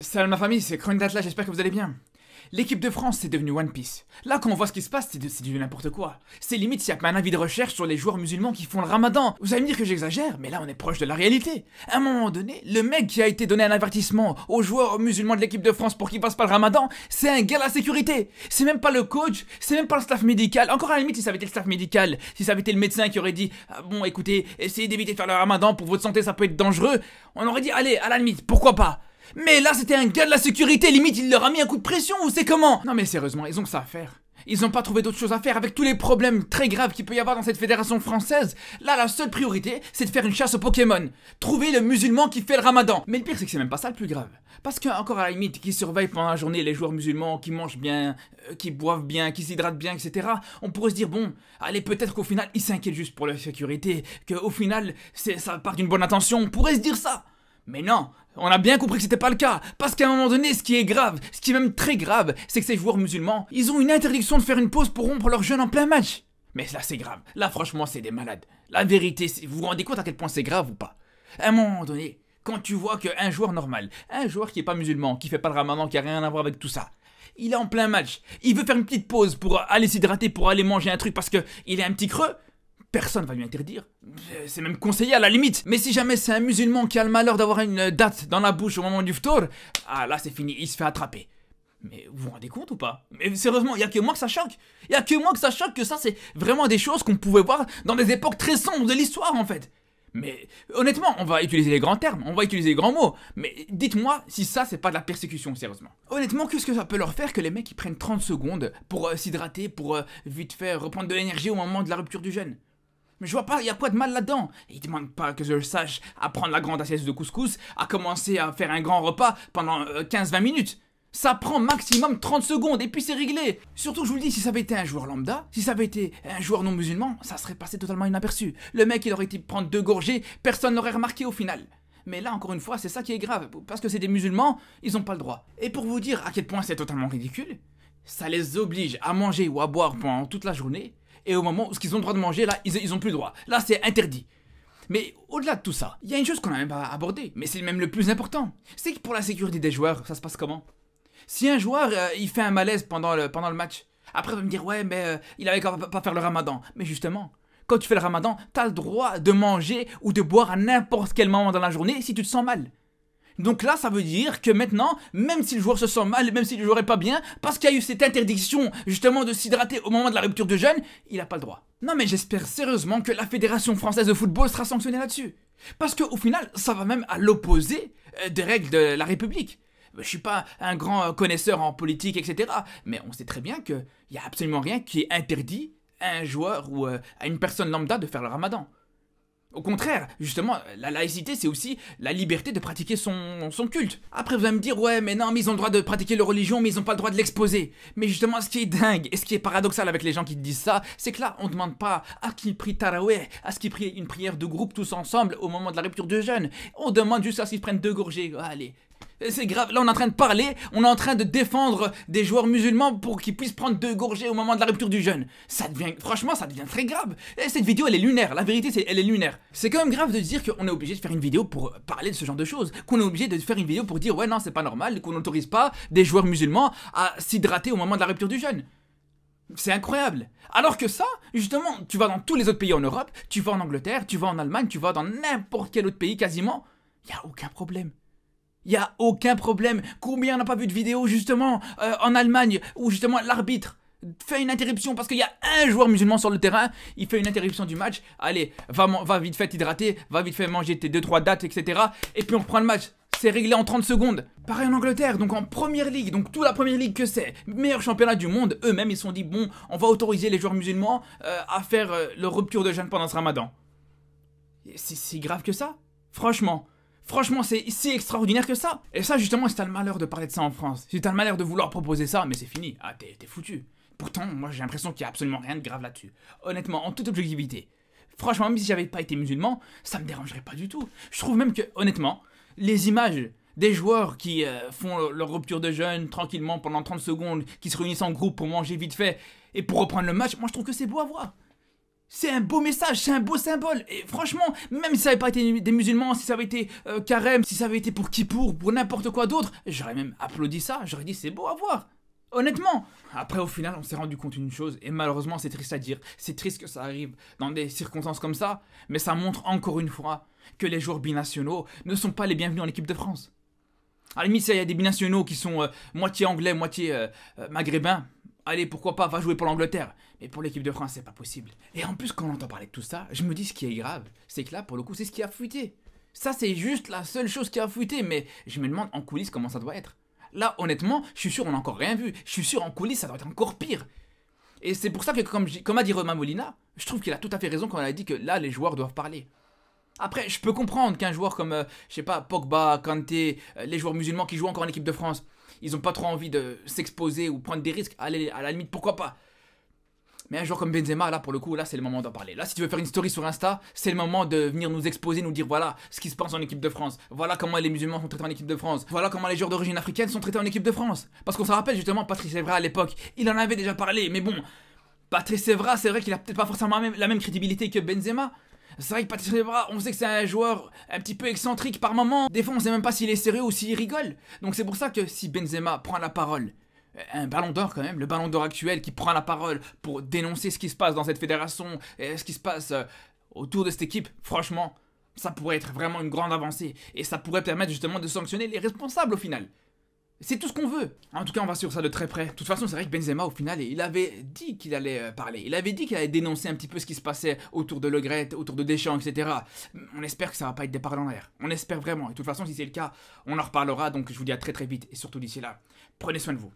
Salut ma famille, c'est Chronique d'Atlas, j'espère que vous allez bien. L'équipe de France, c'est devenu One Piece. Là, quand on voit ce qui se passe, c'est du n'importe quoi. C'est limite s'il n'y a pas un avis de recherche sur les joueurs musulmans qui font le ramadan. Vous allez me dire que j'exagère, mais là, on est proche de la réalité. À un moment donné, le mec qui a été donné un avertissement aux joueurs musulmans de l'équipe de France pour qu'ils fassent pas le ramadan, c'est un gars à la sécurité. C'est même pas le coach, c'est même pas le staff médical. Encore à la limite, si ça avait été le staff médical, si ça avait été le médecin qui aurait dit ah, bon, écoutez, essayez d'éviter de faire le ramadan, pour votre santé, ça peut être dangereux. On aurait dit, allez, à la limite, pourquoi pas. Mais là, c'était un gars de la sécurité, limite, il leur a mis un coup de pression, ou c'est comment? Non mais sérieusement, ils ont que ça à faire. Ils n'ont pas trouvé d'autre chose à faire avec tous les problèmes très graves qu'il peut y avoir dans cette fédération française. Là, la seule priorité, c'est de faire une chasse aux Pokémon. Trouver le musulman qui fait le ramadan. Mais le pire, c'est que c'est même pas ça le plus grave. Parce que, encore à la limite, qui surveillent pendant la journée les joueurs musulmans, qui mangent bien, qui boivent bien, qui s'hydratent bien, etc. On pourrait se dire, bon, allez, peut-être qu'au final, ils s'inquiètent juste pour leur sécurité, qu'au final, ça part d'une bonne intention, on pourrait se dire ça. Mais non, on a bien compris que c'était pas le cas, parce qu'à un moment donné, ce qui est grave, ce qui est même très grave, c'est que ces joueurs musulmans, ils ont une interdiction de faire une pause pour rompre leur jeûne en plein match. Mais là c'est grave, là franchement c'est des malades. La vérité, vous vous rendez compte à quel point c'est grave ou pas? À un moment donné, quand tu vois qu'un joueur normal, un joueur qui est pas musulman, qui fait pas le ramadan, qui a rien à voir avec tout ça, il est en plein match, il veut faire une petite pause pour aller s'hydrater, pour aller manger un truc parce qu'il a un petit creux, personne va lui interdire. C'est même conseillé à la limite. Mais si jamais c'est un musulman qui a le malheur d'avoir une date dans la bouche au moment du ftour, ah là c'est fini, il se fait attraper. Mais vous vous rendez compte ou pas? Mais sérieusement, il y a que moi que ça choque. Il y a que moi que ça choque que ça c'est vraiment des choses qu'on pouvait voir dans des époques très sombres de l'histoire en fait. Mais honnêtement, on va utiliser les grands termes, on va utiliser les grands mots. Mais dites-moi si ça c'est pas de la persécution, sérieusement. Honnêtement, qu'est-ce que ça peut leur faire que les mecs ils prennent 30 secondes pour s'hydrater, pour vite fait reprendre de l'énergie au moment de la rupture du jeûne? Mais je vois pas, il y a quoi de mal là-dedans? Ils demandent pas que je le sache à prendre la grande assiette de couscous, à commencer à faire un grand repas pendant 15-20 minutes. Ça prend maximum 30 secondes et puis c'est réglé. Surtout, je vous le dis, si ça avait été un joueur lambda, si ça avait été un joueur non musulman, ça serait passé totalement inaperçu. Le mec, il aurait été prendre 2 gorgées, personne n'aurait remarqué au final. Mais là, encore une fois, c'est ça qui est grave, parce que c'est des musulmans, ils ont pas le droit. Et pour vous dire à quel point c'est totalement ridicule, ça les oblige à manger ou à boire pendant toute la journée, et au moment où ils ont le droit de manger, là, ils ont plus le droit. Là, c'est interdit. Mais au-delà de tout ça, il y a une chose qu'on n'a même pas abordée, mais c'est même le plus important. C'est que pour la sécurité des joueurs, ça se passe comment? Si un joueur, il fait un malaise pendant le match, après il va me dire, ouais, mais il avait qu'à pas faire le ramadan. Mais justement, quand tu fais le ramadan, t'as le droit de manger ou de boire à n'importe quel moment dans la journée si tu te sens mal. Donc là, ça veut dire que maintenant, même si le joueur se sent mal, même si le joueur est pas bien, parce qu'il y a eu cette interdiction justement de s'hydrater au moment de la rupture de jeûne, il n'a pas le droit. Non mais j'espère sérieusement que la Fédération Française de Football sera sanctionnée là-dessus. Parce qu'au final, ça va même à l'opposé des règles de la République. Je suis pas un grand connaisseur en politique, etc. Mais on sait très bien qu'il n'y a absolument rien qui est interdit à un joueur ou à une personne lambda de faire le ramadan. Au contraire, justement, la laïcité, c'est aussi la liberté de pratiquer son culte. Après, vous allez me dire, ouais, mais non, mais ils ont le droit de pratiquer leur religion, mais ils n'ont pas le droit de l'exposer. Mais justement, ce qui est dingue, et ce qui est paradoxal avec les gens qui disent ça, c'est que là, on ne demande pas à qui prie Taraweh, à ce qu'ils prient une prière de groupe tous ensemble au moment de la rupture de jeûne. On demande juste à ce qu'ils prennent 2 gorgées. Allez. C'est grave, là on est en train de parler, on est en train de défendre des joueurs musulmans pour qu'ils puissent prendre 2 gorgées au moment de la rupture du jeûne. Franchement, ça devient très grave. Et cette vidéo, elle est lunaire, la vérité, elle est lunaire. C'est quand même grave de dire qu'on est obligé de faire une vidéo pour parler de ce genre de choses, qu'on est obligé de faire une vidéo pour dire, ouais, non, c'est pas normal, qu'on n'autorise pas des joueurs musulmans à s'hydrater au moment de la rupture du jeûne. C'est incroyable. Alors que ça, justement, tu vas dans tous les autres pays en Europe, tu vas en Angleterre, tu vas en Allemagne, tu vas dans n'importe quel autre pays quasiment, il n'y a aucun problème. Il n'y a aucun problème. Combien on n'a pas vu de vidéos justement en Allemagne où justement l'arbitre fait une interruption parce qu'il y a un joueur musulman sur le terrain, il fait une interruption du match, allez, va vite fait t'hydrater, va vite fait manger tes 2-3 dates, etc. Et puis on reprend le match. C'est réglé en 30 secondes. Pareil en Angleterre, donc en première ligue, donc toute la première ligue que c'est, meilleur championnat du monde, eux-mêmes ils se sont dit, bon, on va autoriser les joueurs musulmans à faire leur rupture de jeûne pendant ce ramadan. C'est si grave que ça? Franchement, c'est si extraordinaire que ça. Et ça, justement, si t'as le malheur de parler de ça en France, si t'as le malheur de vouloir proposer ça, mais c'est fini. Ah, t'es foutu. Pourtant, moi, j'ai l'impression qu'il n'y a absolument rien de grave là-dessus. Honnêtement, en toute objectivité. Franchement, même si j'avais pas été musulman, ça me dérangerait pas du tout. Je trouve même que, honnêtement, les images des joueurs qui font leur rupture de jeûne tranquillement pendant 30 secondes, qui se réunissent en groupe pour manger vite fait et pour reprendre le match, moi, je trouve que c'est beau à voir. C'est un beau message, c'est un beau symbole. Et franchement, même si ça n'avait pas été des musulmans, si ça avait été Carême, si ça avait été pour Kippour, pour n'importe quoi d'autre, j'aurais même applaudi ça, j'aurais dit c'est beau à voir. Honnêtement. Après, au final, on s'est rendu compte d'une chose, et malheureusement, c'est triste à dire, c'est triste que ça arrive dans des circonstances comme ça, mais ça montre encore une fois que les joueurs binationaux ne sont pas les bienvenus en équipe de France. À la limite, il y a des binationaux qui sont moitié anglais, moitié maghrébins. Allez, pourquoi pas, va jouer pour l'Angleterre. Mais pour l'équipe de France, c'est pas possible. Et en plus, quand on entend parler de tout ça, je me dis ce qui est grave, c'est que là, pour le coup, c'est ce qui a fuité. Ça, c'est juste la seule chose qui a fuité, mais je me demande en coulisses comment ça doit être. Là, honnêtement, je suis sûr, on n'a encore rien vu. Je suis sûr, en coulisses, ça doit être encore pire. Et c'est pour ça que, comme a dit Romain Molina, je trouve qu'il a tout à fait raison quand il a dit que là, les joueurs doivent parler. Après, je peux comprendre qu'un joueur comme, je sais pas, Pogba, Kanté, les joueurs musulmans qui jouent encore en équipe de France, ils ont pas trop envie de s'exposer ou prendre des risques. Allez, à la limite, pourquoi pas. Mais un joueur comme Benzema, là, pour le coup, là, c'est le moment d'en parler. Là, si tu veux faire une story sur Insta, c'est le moment de venir nous exposer, nous dire voilà ce qui se passe en équipe de France. Voilà comment les musulmans sont traités en équipe de France. Voilà comment les joueurs d'origine africaine sont traités en équipe de France. Parce qu'on se rappelle justement, Patrice Evra à l'époque, il en avait déjà parlé. Mais bon, Patrice Evra, c'est vrai qu'il a peut-être pas forcément la même crédibilité que Benzema. C'est vrai que Patrice Evra, on sait que c'est un joueur un petit peu excentrique par moment. Des fois, on sait même pas s'il est sérieux ou s'il rigole. Donc c'est pour ça que si Benzema prend la parole, un ballon d'or quand même, le ballon d'or actuel qui prend la parole pour dénoncer ce qui se passe dans cette fédération et ce qui se passe autour de cette équipe, franchement, ça pourrait être vraiment une grande avancée. Et ça pourrait permettre justement de sanctionner les responsables au final. C'est tout ce qu'on veut. En tout cas, on va suivre ça de très près. De toute façon, c'est vrai que Benzema, au final, il avait dit qu'il allait parler. Il avait dit qu'il allait dénoncer un petit peu ce qui se passait autour de Le Gret, autour de Deschamps, etc. On espère que ça va pas être des paroles en l'air. On espère vraiment. Et de toute façon, si c'est le cas, on en reparlera. Donc, je vous dis à très très vite. Et surtout d'ici là, prenez soin de vous.